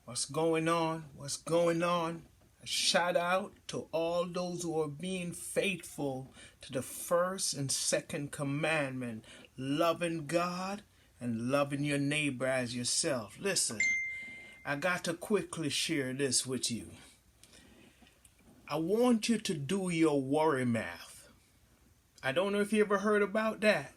What's going on? What's going on? A shout out to all those who are being faithful to the first and second commandment, loving God and loving your neighbor as yourself. Listen, I got to quickly share this with you. I want you to do your worry math. I don't know if you ever heard about that.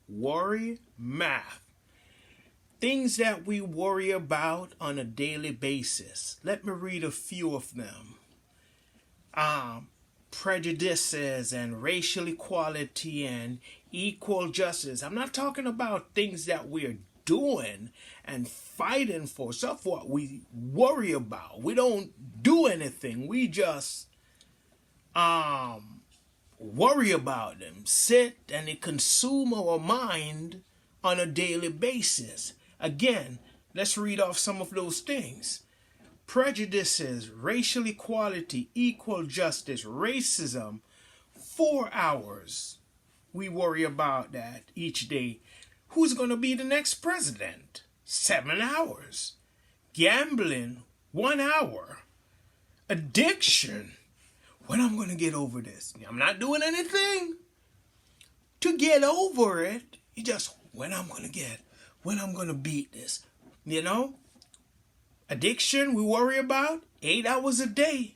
Worry math. Things that we worry about on a daily basis. Let me read a few of them. Prejudices and racial equality and equal justice. I'm not talking about things that we're doing and fighting for. Stuff what we worry about. We don't do anything. We just worry about them. Sit and they consume our mind on a daily basis. Again, let's read off some of those things. Prejudices, racial equality, equal justice, racism, 4 hours. We worry about that each day. Who's going to be the next president? 7 hours. Gambling, 1 hour. Addiction. When I'm going to get over this? I'm not doing anything to get over it. You just, when I'm going to beat this. You know? Addiction, we worry about 8 hours a day.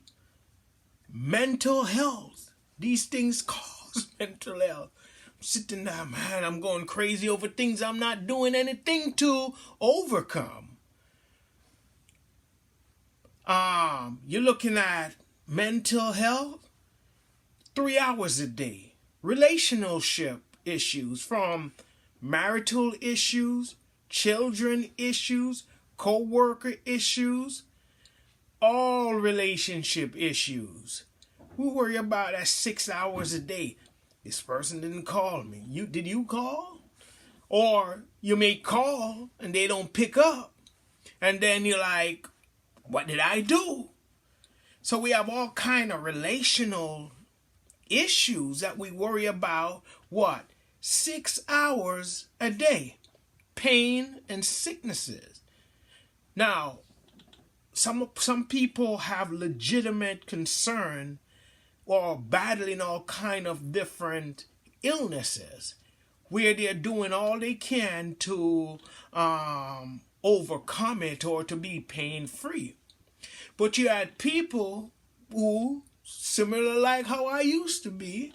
Mental health. These things cause mental health. I'm sitting there, man, I'm going crazy over things I'm not doing anything to overcome. You're looking at mental health, 3 hours a day. Relationship issues, from marital issues, children issues, co-worker issues, all relationship issues. We worry about that 6 hours a day. This person didn't call me. Did you call? Or you may call and they don't pick up. And then you're like, what did I do? So we have all kind of relational issues that we worry about, 6 hours a day. Pain and sicknesses. Now, some people have legitimate concern or battling all kind of different illnesses where they're doing all they can to overcome it or to be pain-free. But you had people who, similar like how I used to be,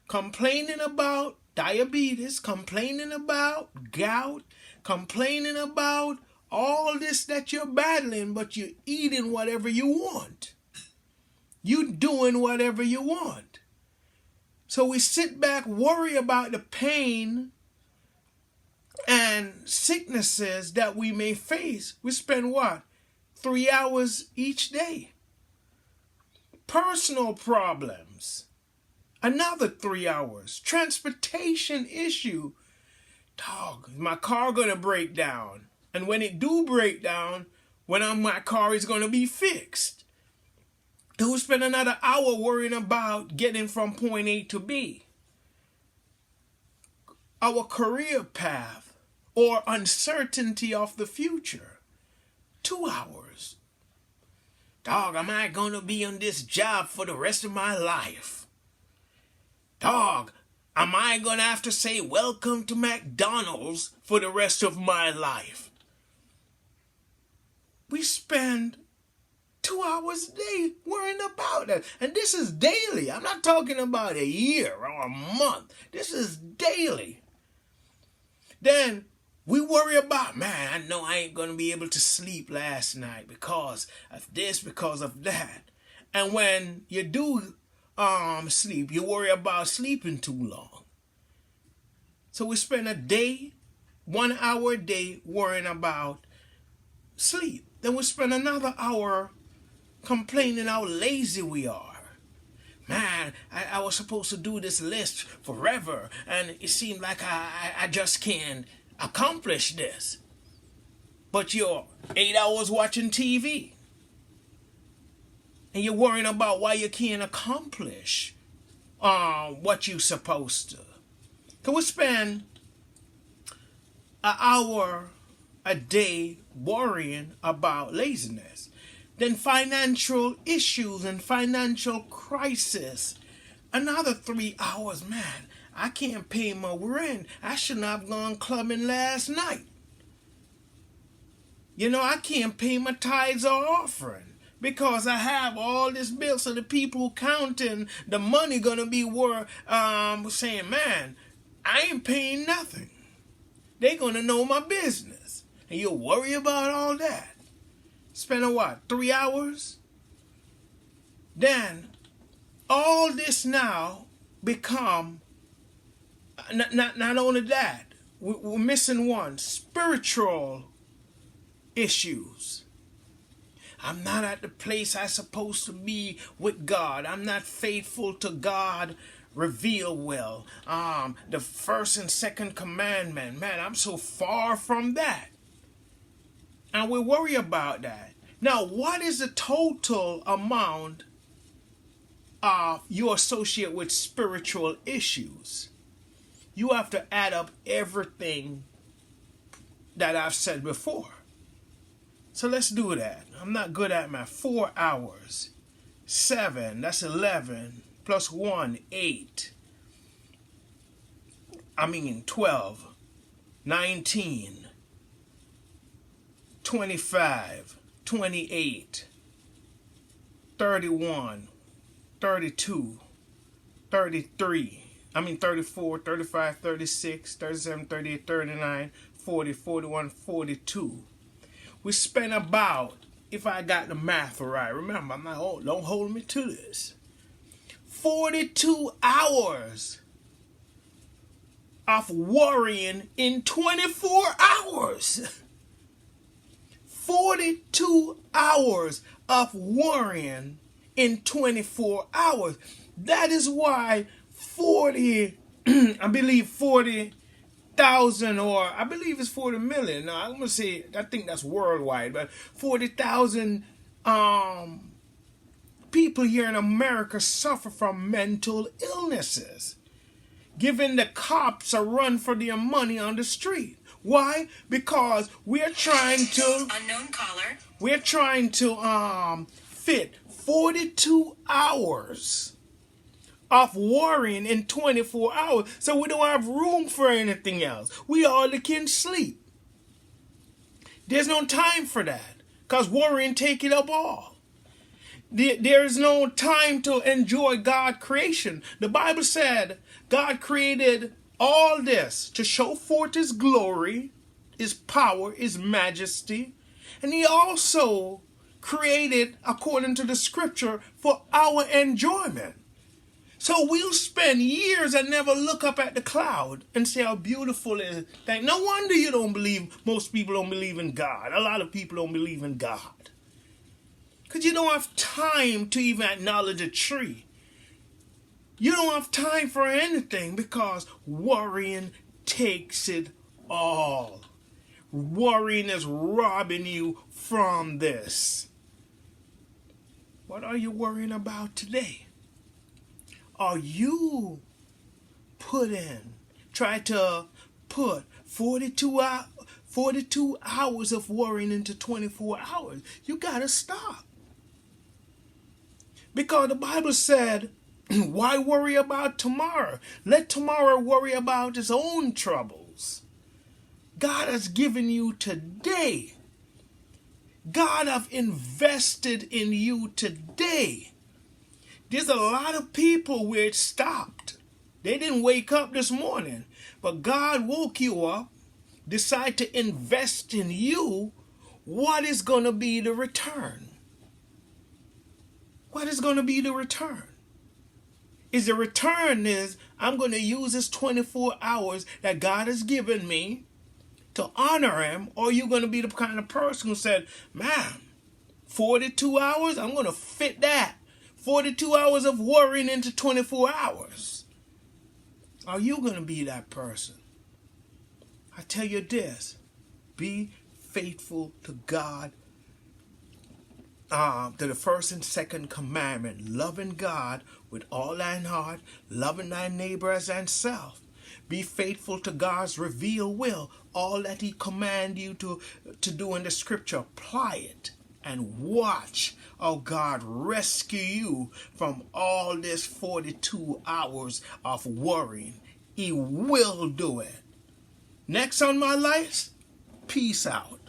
complaining about diabetes, complaining about gout, complaining about all this that you're battling, but you're eating whatever you want. You're doing whatever you want. So we sit back, worry about the pain and sicknesses that we may face. We spend 3 hours each day. Personal problems, another 3 hours. Transportation issue. Dog, is my car gonna break down? And when it do break down, my car is gonna be fixed. Then we spend another hour worrying about getting from point A to B. Our career path or uncertainty of the future. 2 hours. Dog, am I gonna be on this job for the rest of my life? Dog, am I gonna have to say welcome to McDonald's for the rest of my life? We spend 2 hours a day worrying about that. And this is daily. I'm not talking about a year or a month. This is daily. Then we worry about, man, I know I ain't going to be able to sleep last night because of this, because of that. And when you do sleep, you worry about sleeping too long. So we spend a day, 1 hour a day worrying about sleep. Then we spend another hour complaining how lazy we are. Man, I was supposed to do this list forever, and it seemed like I just can't accomplish this. But you're 8 hours watching TV, and you're worrying about why you can't accomplish what you're supposed to. Can we spend an hour a day worrying about laziness. Then financial issues and financial crisis. Another 3 hours, man. I can't pay my rent. I shouldn't have gone clubbing last night. I can't pay my tithes or offering because I have all this bill. So the people counting the money gonna be saying, man, I ain't paying nothing. They gonna know my business. And you worry about all that. Spending what, 3 hours? Then all this now become not only that, we're missing one, spiritual issues. I'm not at the place I'm supposed to be with God. I'm not faithful to God reveal well. The first and second commandment, man, I'm so far from that. And we worry about that. Now, what is the total amount of you associate with spiritual issues? You have to add up everything that I've said before. So let's do that. I'm not good at math. 4 hours. 7, that's 11. Plus 1, 8. 12. 19. 25. 28. 31. 32. 33. 34, 35, 36, 37, 38, 39, 40, 41, 42. We spent about, if I got the math right, remember, I'm not old, don't hold me to this, 42 hours of worrying in 24 hours. 42 hours of worrying in 24 hours. That is why 40,000, or I believe it's 40 million. No, I'm gonna say, I think that's worldwide, but 40,000 people here in America suffer from mental illnesses, giving the cops a run for their money on the street. Why? Because we're trying to unknown caller. We're trying to fit 42 hours of worrying in 24 hours, so we don't have room for anything else. We all can sleep. There's no time for that, because worrying take it up all. There is no time to enjoy God's creation. The Bible said God created all this to show forth His glory, His power, His majesty, and He also created, according to the scripture, for our enjoyment. So we'll spend years and never look up at the cloud and say how beautiful it is. No wonder you don't believe, most people don't believe in God. A lot of people don't believe in God. Because you don't have time to even acknowledge a tree. You don't have time for anything because worrying takes it all. Worrying is robbing you from this. What are you worrying about today? Are you try to put 42 hours of worrying into 24 hours? You got to stop. Because the Bible said, why worry about tomorrow? Let tomorrow worry about its own troubles. God has given you today. God has invested in you today. There's a lot of people where it stopped. They didn't wake up this morning, but God woke you up, decide to invest in you. What is going to be the return? What is going to be the return? The return is I'm going to use this 24 hours that God has given me to honor Him, or you're going to be the kind of person who said, man, 42 hours, I'm going to fit that. 42 hours of worrying into 24 hours. Are you going to be that person? I tell you this, be faithful to God, to the first and second commandment, loving God with all thine heart, loving thy neighbor as thyself. Be faithful to God's revealed will. All that he command you to do in the scripture, apply it. And watch how God rescue you from all this 42 hours of worrying. He will do it. Next on my list, peace out.